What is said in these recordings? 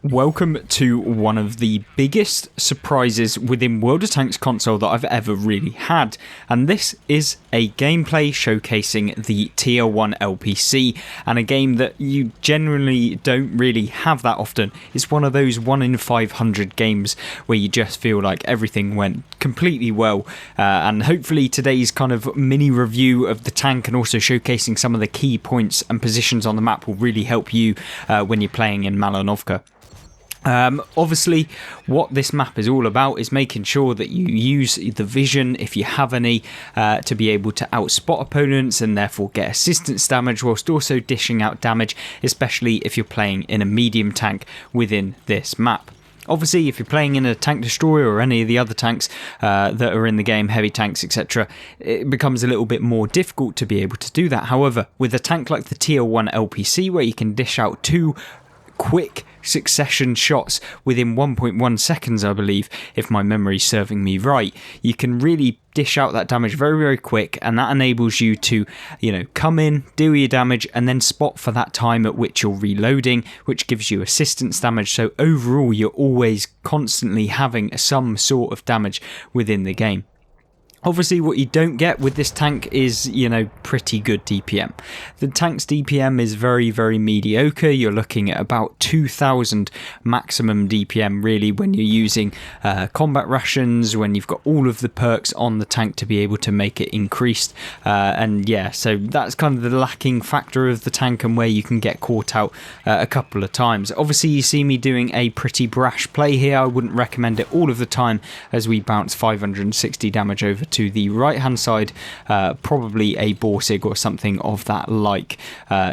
Welcome to one of the biggest surprises within World of Tanks console that I've ever really had, and this is a gameplay showcasing the TL1 LPC, and a game that you generally don't really have that often. It's one of those 1 in 500 games where you just feel like everything went completely well, and hopefully today's kind of mini review of the tank and also showcasing some of the key points and positions on the map will really help you when you're playing in Malinovka. Obviously, what this map is all about is making sure that you use the vision, if you have any, to be able to outspot opponents and therefore get assistance damage, whilst also dishing out damage, especially if you're playing in a medium tank within this map. Obviously, if you're playing in a tank destroyer or any of the other tanks that are in the game, heavy tanks, etc., it becomes a little bit more difficult to be able to do that. However, with a tank like the TL1 LPC, where you can dish out 2 quick succession shots within 1.1 seconds, I believe, if my memory's serving me right, you can really dish out that damage very, very quick, and that enables you to, come in, do your damage, and then spot for that time at which you're reloading, which gives you assistance damage. So overall, you're always constantly having some sort of damage within the game. Obviously, what you don't get with this tank is, pretty good DPM. The tank's DPM is very, very mediocre. You're looking at about 2,000 maximum DPM, really, when you're using combat rations, when you've got all of the perks on the tank to be able to make it increased. So that's kind of the lacking factor of the tank and where you can get caught out a couple of times. Obviously, you see me doing a pretty brash play here. I wouldn't recommend it all of the time, as we bounce 560 damage over to the right hand side, probably a Borsig or something of that like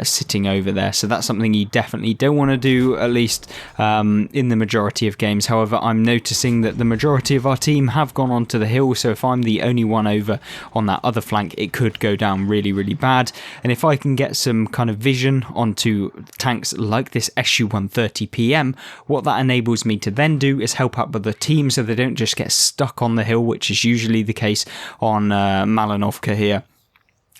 sitting over there, so that's something you definitely don't want to do, at least in the majority of games. However, I'm noticing that the majority of our team have gone onto the hill, so if I'm the only one over on that other flank, it could go down really, really bad. And if I can get some kind of vision onto tanks like this SU-130 PM, what that enables me to then do is help out with the team so they don't just get stuck on the hill, which is usually the case on Malinovka here.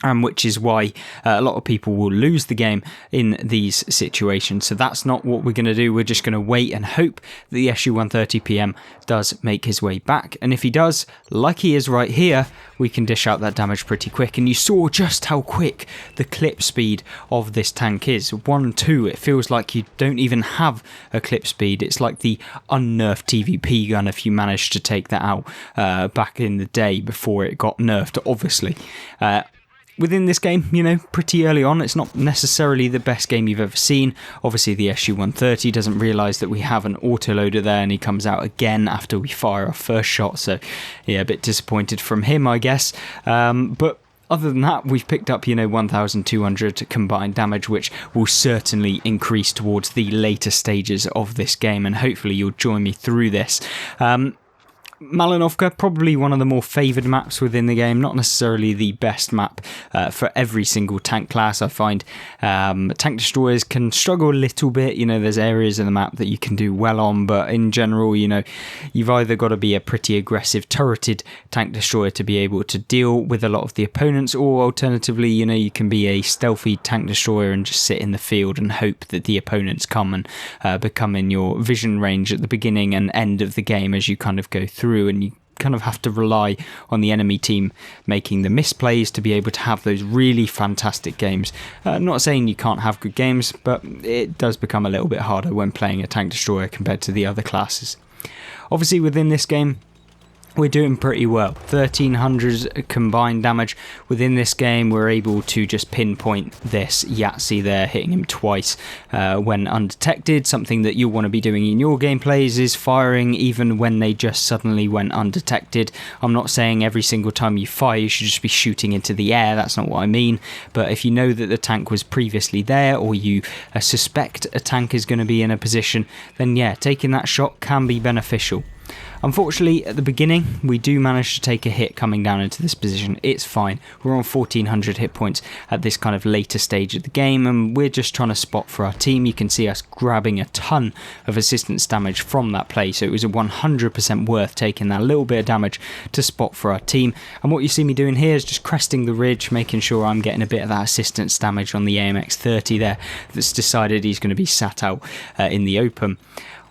Which is why a lot of people will lose the game in these situations. So that's not what we're going to do. We're just going to wait and hope that the SU-130 PM does make his way back. And if he does, like he is right here, we can dish out that damage pretty quick. And you saw just how quick the clip speed of this tank is. 1-2, it feels like you don't even have a clip speed. It's like the unnerfed TVP gun if you managed to take that out back in the day before it got nerfed, obviously. Within this game, pretty early on, it's not necessarily the best game you've ever seen. Obviously, the SU-130 doesn't realise that we have an autoloader there, and he comes out again after we fire our first shot. So, yeah, a bit disappointed from him, I guess. But other than that, we've picked up, 1,200 combined damage, which will certainly increase towards the later stages of this game, and hopefully you'll join me through this. Malinovka, probably one of the more favoured maps within the game, not necessarily the best map for every single tank class. I find tank destroyers can struggle a little bit. There's areas in the map that you can do well on, but in general, you've either got to be a pretty aggressive turreted tank destroyer to be able to deal with a lot of the opponents, or alternatively, you can be a stealthy tank destroyer and just sit in the field and hope that the opponents come and become in your vision range at the beginning and end of the game as you kind of go through. And you kind of have to rely on the enemy team making the misplays to be able to have those really fantastic games. I'm not saying you can't have good games, but it does become a little bit harder when playing a tank destroyer compared to the other classes. Obviously, within this game, we're doing pretty well. 1,300 combined damage within this game. We're able to just pinpoint this Yahtzee there, hitting him twice when undetected. Something that you'll want to be doing in your gameplays is firing even when they just suddenly went undetected. I'm not saying every single time you fire you should just be shooting into the air. That's not what I mean. But if you know that the tank was previously there, or you suspect a tank is going to be in a position, then yeah, taking that shot can be beneficial. Unfortunately, at the beginning, we do manage to take a hit coming down into this position. It's fine. We're on 1,400 hit points at this kind of later stage of the game, and we're just trying to spot for our team. You can see us grabbing a ton of assistance damage from that play, so it was a 100% worth taking that little bit of damage to spot for our team. And what you see me doing here is just cresting the ridge, making sure I'm getting a bit of that assistance damage on the AMX-30 there that's decided he's going to be sat out in the open.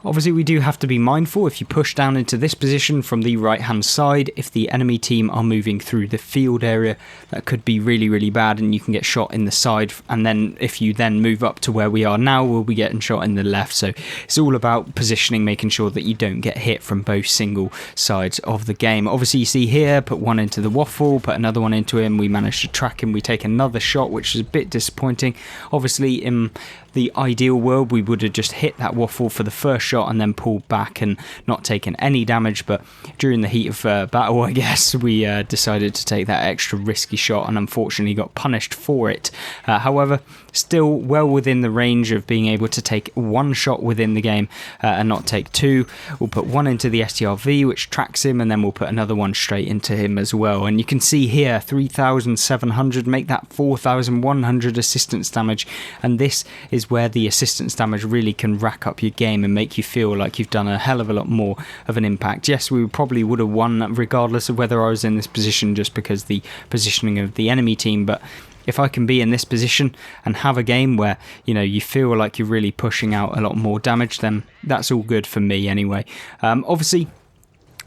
Obviously we do have to be mindful if you push down into this position from the right hand side, if the enemy team are moving through the field area, that could be really, really bad and you can get shot in the side, and then if you then move up to where we are now, we'll be getting shot in the left. So it's all about positioning, making sure that you don't get hit from both single sides of the game. Obviously you see here, put one into the waffle, put another one into him, we managed to track him, we take another shot, which is a bit disappointing. Obviously in the ideal world we would have just hit that waffle for the first shot and then pulled back and not taken any damage, but during the heat of battle, I guess, we decided to take that extra risky shot and unfortunately got punished for it. However, still well within the range of being able to take one shot within the game and not take two. We'll put one into the STRV, which tracks him, and then we'll put another one straight into him as well. And you can see here 3,700, make that 4,100 assistance damage, and this is where the assistance damage really can rack up your game and make you feel like you've done a hell of a lot more of an impact. Yes, we probably would have won regardless of whether I was in this position, just because the positioning of the enemy team, but if I can be in this position and have a game where, you know, you feel like you're really pushing out a lot more damage, then that's all good for me anyway. Obviously,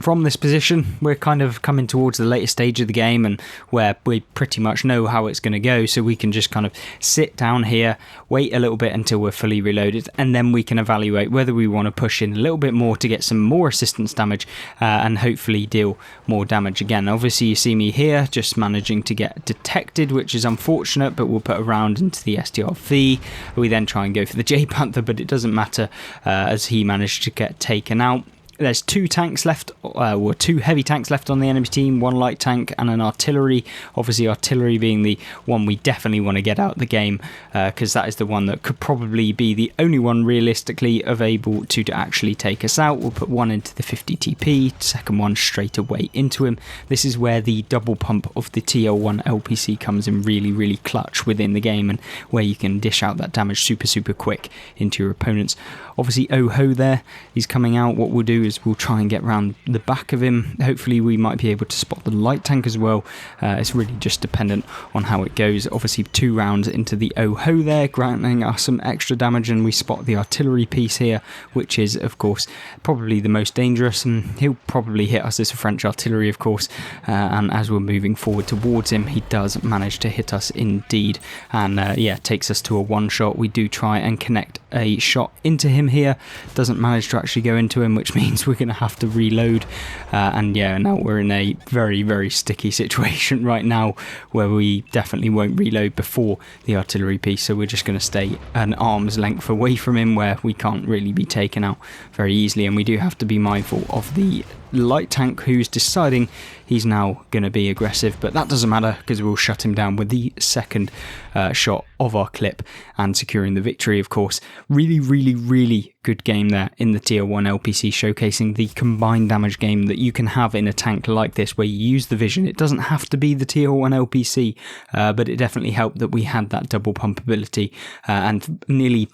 from this position, we're kind of coming towards the later stage of the game and where we pretty much know how it's going to go, so we can just kind of sit down here, wait a little bit until we're fully reloaded, and then we can evaluate whether we want to push in a little bit more to get some more assistance damage and hopefully deal more damage again. Obviously you see me here just managing to get detected, which is unfortunate, but we'll put a round into the STRV. We then try and go for the J Panther, but it doesn't matter as he managed to get taken out. There's two tanks left, or two heavy tanks left on the enemy team, one light tank and an artillery. Obviously artillery being the one we definitely want to get out of the game, because that is the one that could probably be the only one realistically able to actually take us out. We'll put one into the 50 TP, second one straight away into him. This is where the double pump of the TL1 LPC comes in really, really clutch within the game, and where you can dish out that damage super, super quick into your opponents. Obviously Oho there, he's coming out. What we'll do is we'll try and get round the back of him. Hopefully we might be able to spot the light tank as well. It's really just dependent on how it goes. Obviously 2 rounds into the Oho there, granting us some extra damage, and we spot the artillery piece here, which is of course probably the most dangerous, and he'll probably hit us as a French artillery of course, and as we're moving forward towards him, he does manage to hit us indeed, and yeah, takes us to a one shot. We do try and connect a shot into him here, doesn't manage to actually go into him, which means we're going to have to reload, and yeah, now we're in a very, very sticky situation right now where we definitely won't reload before the artillery piece, so we're just going to stay an arm's length away from him where we can't really be taken out very easily. And we do have to be mindful of the light tank who's deciding he's now going to be aggressive, but that doesn't matter because we'll shut him down with the second shot of our clip and securing the victory of course. Really, really, really good game there in the TL1 LPC, showcasing the combined damage game that you can have in a tank like this where you use the vision. It doesn't have to be the TL1 LPC, but it definitely helped that we had that double pump ability, and nearly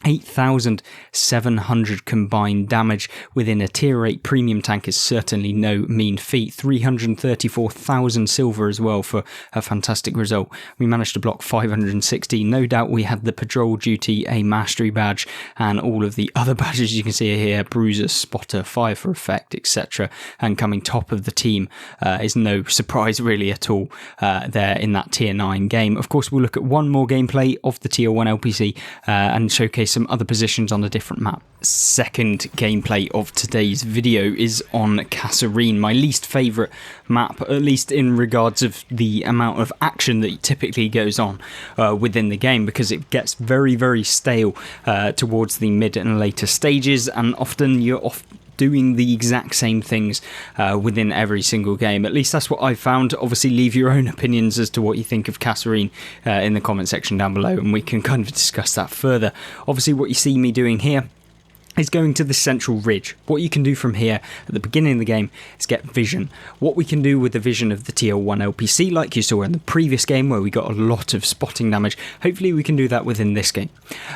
8,700 combined damage within a tier 8 premium tank is certainly no mean feat. 334,000 silver as well for a fantastic result. We managed to block 560. No doubt we had the patrol duty, a mastery badge, and all of the other badges you can see here: bruiser, spotter, fire for effect, etc. And coming top of the team is no surprise really at all there in that tier 9 game. Of course, we'll look at one more gameplay of the tier 1 LPC and showcase some other positions on a different map. Second gameplay of today's video is on Kasserine, my least favourite map, at least in regards of the amount of action that typically goes on within the game, because it gets very, very stale towards the mid and later stages, and often you're off doing the exact same things within every single game. At least that's what I've found. Obviously leave your own opinions as to what you think of Kasserine in the comment section down below, and we can kind of discuss that further. Obviously what you see me doing here is going to the central ridge. What you can do from here at the beginning of the game is get vision. What we can do with the vision of the TL1 LPC, like you saw in the previous game where we got a lot of spotting damage, hopefully we can do that within this game.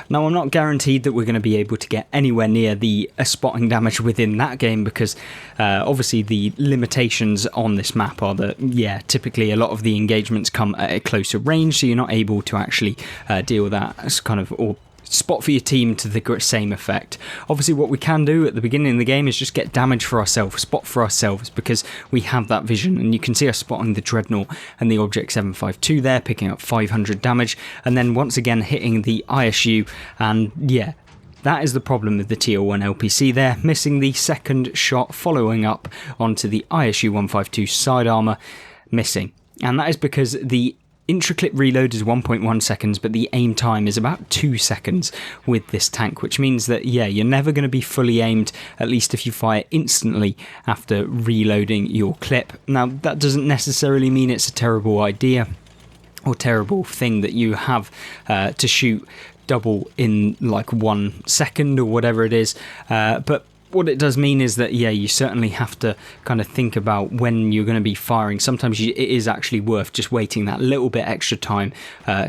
Now I'm not guaranteed that we're going to be able to get anywhere near the spotting damage within that game, because obviously the limitations on this map are that, yeah, typically a lot of the engagements come at a closer range, so you're not able to actually deal that as kind of, or spot for your team to the same effect. Obviously what we can do at the beginning of the game is just get damage for ourselves, spot for ourselves, because we have that vision, and you can see us spotting the Dreadnought and the Object 752 there, picking up 500 damage, and then once again hitting the ISU, and yeah, that is the problem with the TL1 LPC there, missing the second shot following up onto the ISU 152 side armour, missing. And that is because the intra-clip reload is 1.1 seconds, but the aim time is about 2 seconds with this tank, which means that, yeah, you're never going to be fully aimed, at least if you fire instantly after reloading your clip. Now, that doesn't necessarily mean it's a terrible idea or terrible thing that you have to shoot double in like 1 second or whatever it is, but what it does mean is that, yeah, you certainly have to kind of think about when you're going to be firing. Sometimes it is actually worth just waiting that little bit extra time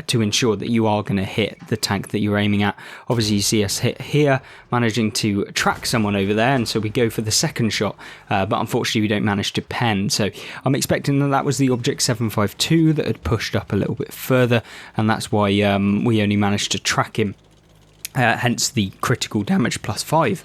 to ensure that you are going to hit the tank that you're aiming at. Obviously you see us hit here, managing to track someone over there, and so we go for the second shot, but unfortunately we don't manage to pen. So I'm expecting that was the Object 752 that had pushed up a little bit further, and that's why we only managed to track him. Hence the critical damage +5.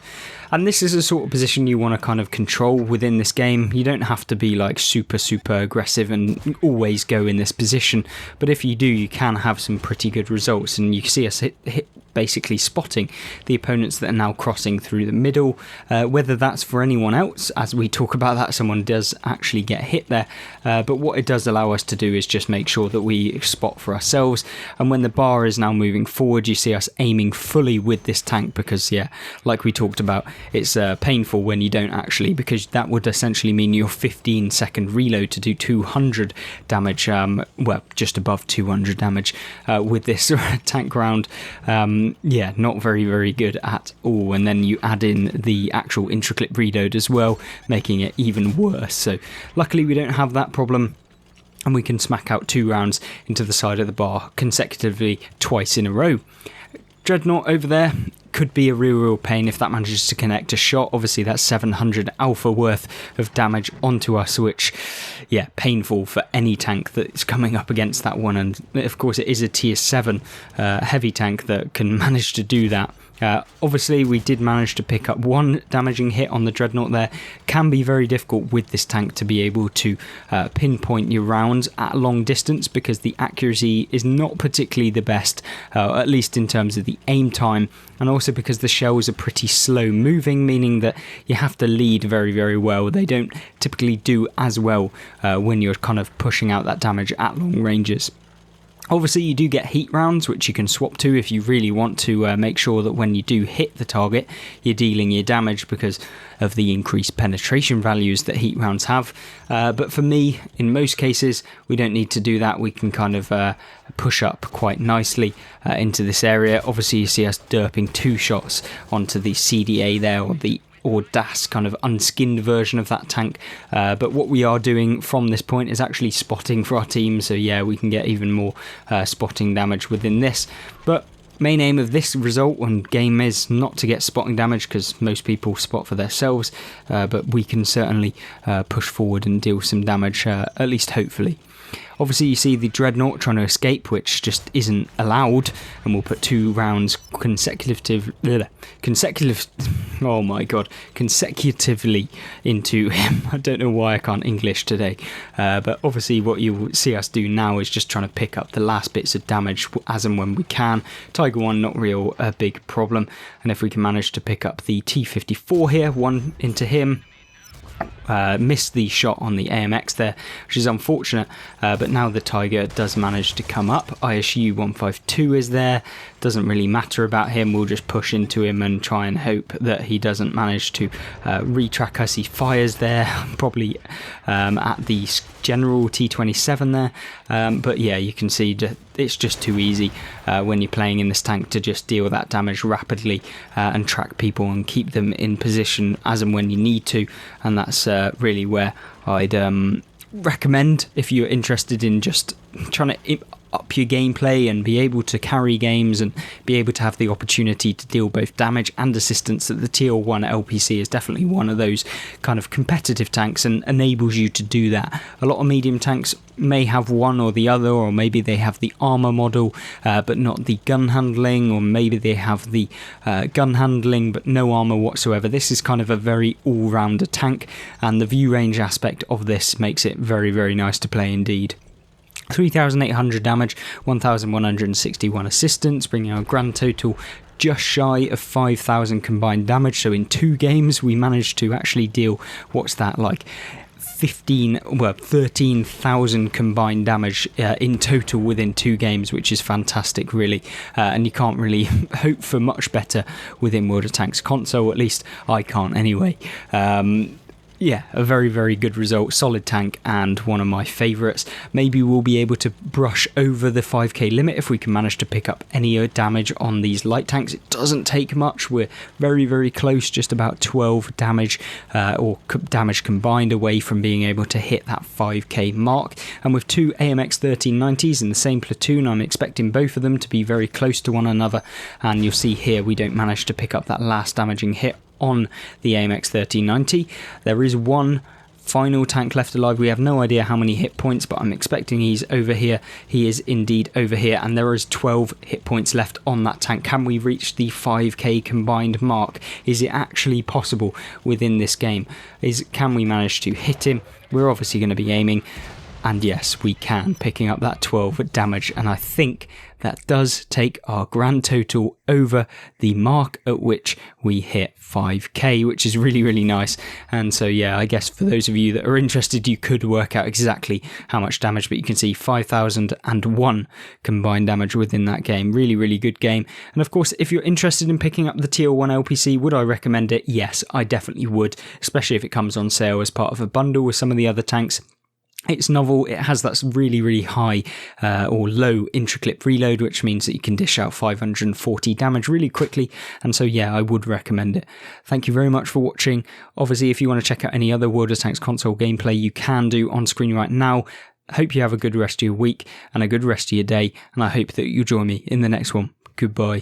And this is a sort of position you want to kind of control within this game. You don't have to be like super aggressive and always go in this position, but if you do, you can have some pretty good results. And you see us hit basically spotting the opponents that are now crossing through the middle. Whether that's for anyone else, as we talk about that, someone does actually get hit there, but what it does allow us to do is just make sure that we spot for ourselves. And when the bar is now moving forward, you see us aiming fully with this tank, because, yeah, like we talked about, it's painful when you don't actually, because that would essentially mean your 15-second reload to do 200 damage, well, just above 200 damage with this tank round. Yeah, not very good at all. And then you add in the actual intra-clip reload as well, making it even worse. So luckily we don't have that problem, and we can smack out 2 rounds into the side of the bar consecutively twice in a row. Dreadnought over there could be a real pain if that manages to connect a shot. Obviously that's 700 alpha worth of damage onto us, which, yeah, painful for any tank that's coming up against that one. And of course it is a tier 7 heavy tank that can manage to do that. Obviously we did manage to pick up 1 damaging hit on the Dreadnought there. Can be very difficult with this tank to be able to pinpoint your rounds at a long distance, because the accuracy is not particularly the best, at least in terms of the aim time, and also because the shells are pretty slow moving, meaning that you have to lead very well. They don't typically do as well when you're kind of pushing out that damage at long ranges. Obviously you do get heat rounds, which you can swap to if you really want to make sure that when you do hit the target, you're dealing your damage because of the increased penetration values that heat rounds have. But for me, in most cases, we don't need to do that. We can kind of push up quite nicely into this area. Obviously you see us derping 2 shots onto the CDA there, or the DAS kind of unskinned version of that tank, but what we are doing from this point is actually spotting for our team, so yeah, we can get even more spotting damage within this. But main aim of this result and game is not to get spotting damage, because most people spot for themselves, but we can certainly push forward and deal some damage, at least hopefully. Obviously you see the Dreadnought trying to escape, which just isn't allowed, and we'll put 2 rounds consecutively into him. I don't know why I can't English today, but obviously what you see us do now is just trying to pick up the last bits of damage as and when we can. Tiger 1 not real a big problem, and if we can manage to pick up the T54 here, 1 into him. Missed the shot on the AMX there, which is unfortunate, but now the Tiger does manage to come up. ISU 152 is there, doesn't really matter about him, we'll just push into him and try and hope that he doesn't manage to retrack us. He fires there, probably at the general T27 there, but yeah, you can see it's just too easy when you're playing in this tank to just deal that damage rapidly and track people and keep them in position as and when you need to, and that's really where I'd recommend, if you're interested in just trying to up your gameplay and be able to carry games and be able to have the opportunity to deal both damage and assistance, that the TL1 LPC is definitely one of those kind of competitive tanks and enables you to do that. A lot of medium tanks may have one or the other, or maybe they have the armor model but not the gun handling, or maybe they have the gun handling but no armor whatsoever. This is kind of a very all-rounder tank, and the view range aspect of this makes it very, very nice to play indeed. 3,800 damage, 1,161 assistance, bringing our grand total just shy of 5,000 combined damage. So in 2 games we managed to actually deal, what's that, like 13,000 combined damage in total within 2 games, which is fantastic really, and you can't really hope for much better within World of Tanks console, at least I can't anyway. Yeah, a very, very good result, solid tank, and one of my favourites. Maybe we'll be able to brush over the 5k limit if we can manage to pick up any damage on these light tanks. It doesn't take much, we're very, very close, just about 12 damage or damage combined away from being able to hit that 5k mark. And with 2 AMX 1390s in the same platoon, I'm expecting both of them to be very close to one another, and you'll see here we don't manage to pick up that last damaging hit on the AMX 1390. There is one final tank left alive. We have no idea how many hit points, but I'm expecting he's over here. He is indeed over here, and there is 12 hit points left on that tank. Can we reach the 5k combined mark? Is it actually possible within this game? Can we manage to hit him? We're obviously going to be aiming, and yes, we can, picking up that 12 damage, and I think that does take our grand total over the mark at which we hit 5k, which is really, really nice. And so yeah, I guess for those of you that are interested, you could work out exactly how much damage, but you can see 5,001 combined damage within that game. Really, really good game. And of course, if you're interested in picking up the TL1 LPC, would I recommend it? Yes, I definitely would, especially if it comes on sale as part of a bundle with some of the other tanks. It's novel, it has that really, really high or low intra-clip reload, which means that you can dish out 540 damage really quickly, and so yeah, I would recommend it. Thank you very much for watching. Obviously, if you want to check out any other World of Tanks console gameplay, you can do on screen right now. I hope you have a good rest of your week and a good rest of your day, and I hope that you'll join me in the next one. Goodbye.